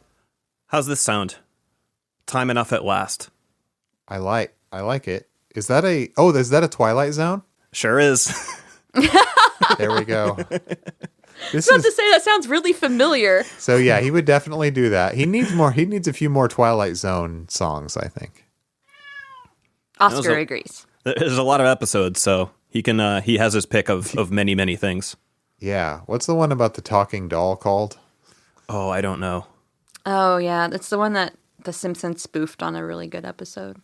How's this sound? Time Enough at Last. I like it. Is that a Twilight Zone? Sure is. There we go. I was about to say that sounds really familiar. So yeah, he would definitely do that. He needs a few more Twilight Zone songs, I think. Oscar agrees. There's a lot of episodes, so he has his pick of many, many things. Yeah. What's the one about the talking doll called? Oh, I don't know. Oh, yeah. That's the one that The Simpsons spoofed on a really good episode.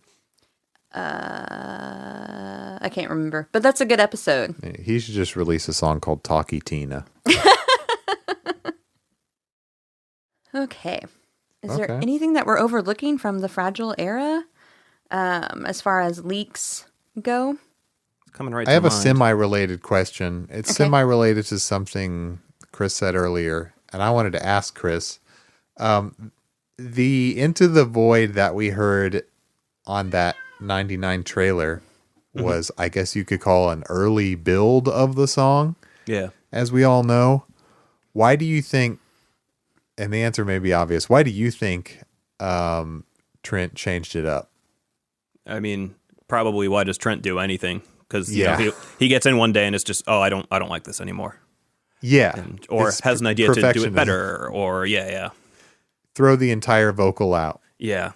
I can't remember, but that's a good episode. He should just release a song called Talkie Tina. Okay. Is there anything that we're overlooking from the Fragile era as far as leaks go? It's coming right I have to a mind. semi-related question. It's semi-related to something Chris said earlier, and I wanted to ask Chris. The Into the Void that we heard on that 99 trailer was, I guess you could call an early build of the song. Yeah. As we all know. Why do you think, and the answer may be obvious, why do you think Trent changed it up? I mean, probably why does Trent do anything? Because he gets in one day and it's just, I don't like this anymore. Yeah. Or It's has an idea to do it perfectionism. better, or Throw the entire vocal out. Yeah.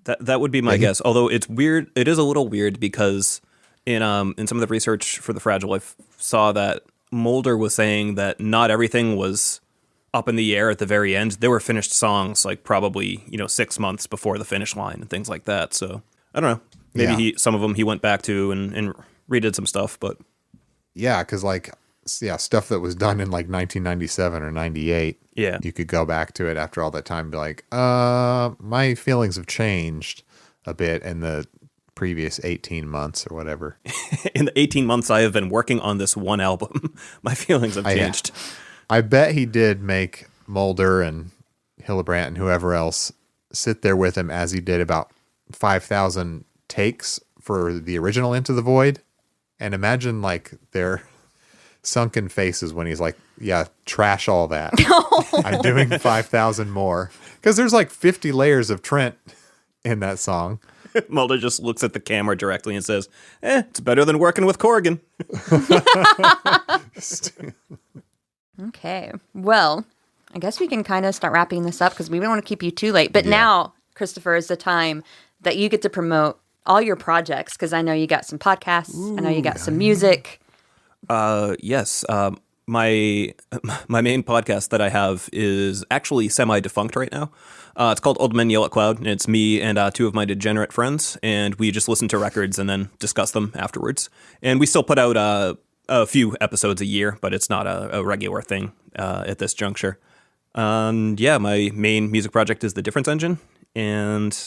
That would be my guess. Although it's weird, it is a little weird because in some of the research for the Fragile, I saw that Mulder was saying that not everything was up in the air at the very end. There were finished songs like probably 6 months before the finish line and things like that. So I don't know. Maybe some of them he went back to and redid some stuff, but yeah, because stuff that was done in like 1997 or 98. Yeah, you could go back to it after all that time and be like, my feelings have changed a bit in the previous 18 months or whatever. In the 18 months I have been working on this one album, my feelings have changed. I bet he did make Mulder and Hillebrandt and whoever else sit there with him as he did about 5,000 takes for the original Into the Void. And imagine like their sunken faces when he's like, yeah, trash all that. I'm doing 5,000 more. Because there's like 50 layers of Trent in that song. Mulder just looks at the camera directly and says, it's better than working with Corrigan. Okay. Well, I guess we can kind of start wrapping this up because we don't want to keep you too late. But now, Christopher, is the time that you get to promote all your projects because I know you got some podcasts. I know you got some music. Yes. my main podcast that I have is actually semi-defunct right now. It's called Old Men Yell at Cloud, and it's me and two of my degenerate friends, and we just listen to records and then discuss them afterwards. And we still put out a few episodes a year, but it's not a regular thing at this juncture. And yeah, my main music project is The Difference Engine, and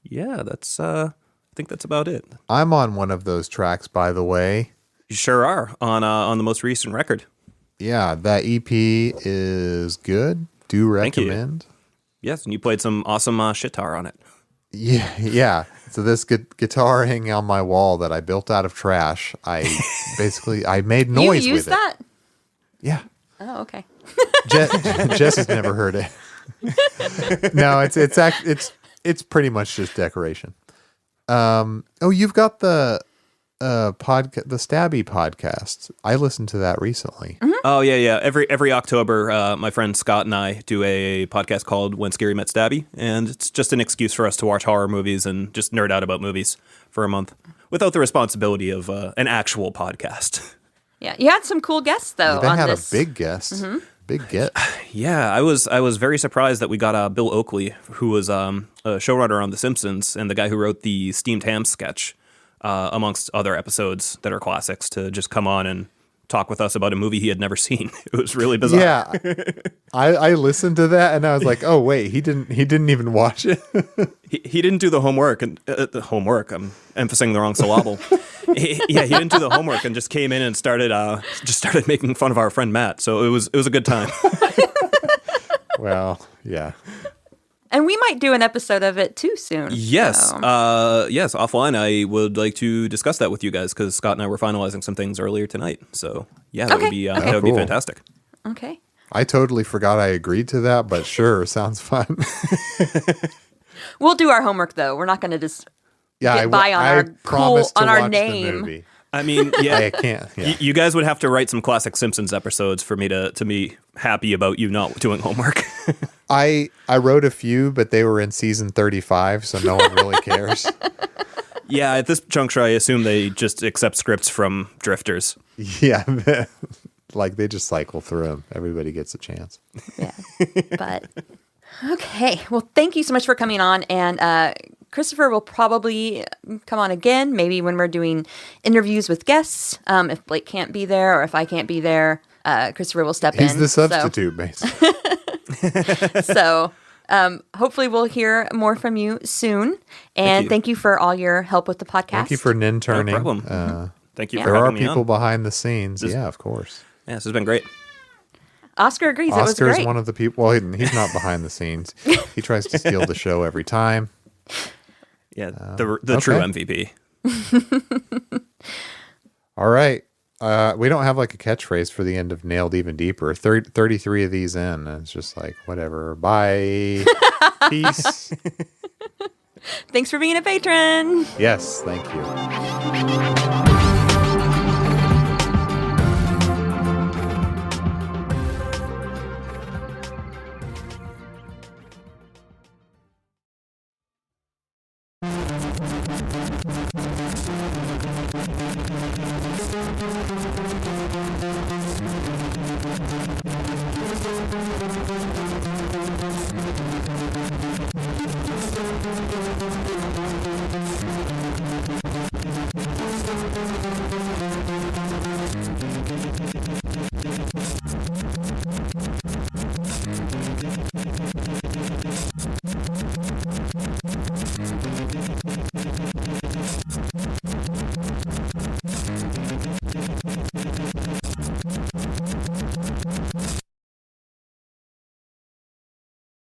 yeah, that's I think that's about it. I'm on one of those tracks, by the way. You sure are on the most recent record. Yeah, that EP is good. Do recommend. Yes, and you played some awesome shitar on it. Yeah. So this guitar hanging on my wall that I built out of trash, I made noise with it. You used that? Yeah. Oh, okay. Jess has never heard it. No, it's pretty much just decoration. You've got the podcast, the Stabby podcast. I listened to that recently. Mm-hmm. Oh yeah. Every October, my friend Scott and I do a podcast called When Scary Met Stabby, and it's just an excuse for us to watch horror movies and just nerd out about movies for a month without the responsibility of an actual podcast. Yeah, you had some cool guests though. They on had this. a big guest. Mm-hmm. Big get. Yeah, I was very surprised that we got Bill Oakley, who was a showrunner on The Simpsons and the guy who wrote the Steamed Ham sketch, amongst other episodes that are classics, to just come on and talk with us about a movie he had never seen. It was really bizarre. Yeah, I listened to that and I was like, oh wait, he didn't even watch it. he didn't do the homework, and the homework. I'm emphasizing the wrong syllable. He didn't do the homework and just came in and started making fun of our friend Matt. So it was a good time. Well, yeah. And we might do an episode of it too soon. Yes. So. Yes. Offline, I would like to discuss that with you guys because Scott and I were finalizing some things earlier tonight. So yeah, that would be be fantastic. Okay. I totally forgot I agreed to that, but sure, sounds fun. We'll do our homework though. We're not going to just get by on our promised cool, to on our watch name. the movie. I mean, yeah, I can't. Yeah. You guys would have to write some classic Simpsons episodes for me to be happy about you not doing homework. I wrote a few, but they were in season 35, so no one really cares. Yeah, at this juncture, I assume they just accept scripts from drifters. Yeah, like they just cycle through them. Everybody gets a chance. Yeah. But okay. Well, thank you so much for coming on. And Christopher will probably come on again, maybe when we're doing interviews with guests. If Blake can't be there or if I can't be there, Christopher will step in. He's the substitute, basically. So hopefully we'll hear more from you soon. And thank you for all your help with the podcast. Thank you for NIN turning. No problem. Thank you for There having are me people on. behind the scenes. Yeah, of course. Yeah, this has been great. Oscar agrees. It was Oscar's great. one of the people. Well, he's not behind the scenes. He tries to steal the show every time. Yeah, the true MVP. All right. We don't have like a catchphrase for the end of Nailed Even Deeper. 33 of these in. And it's just like, whatever. Bye. Peace. Thanks for being a patron. Yes, thank you.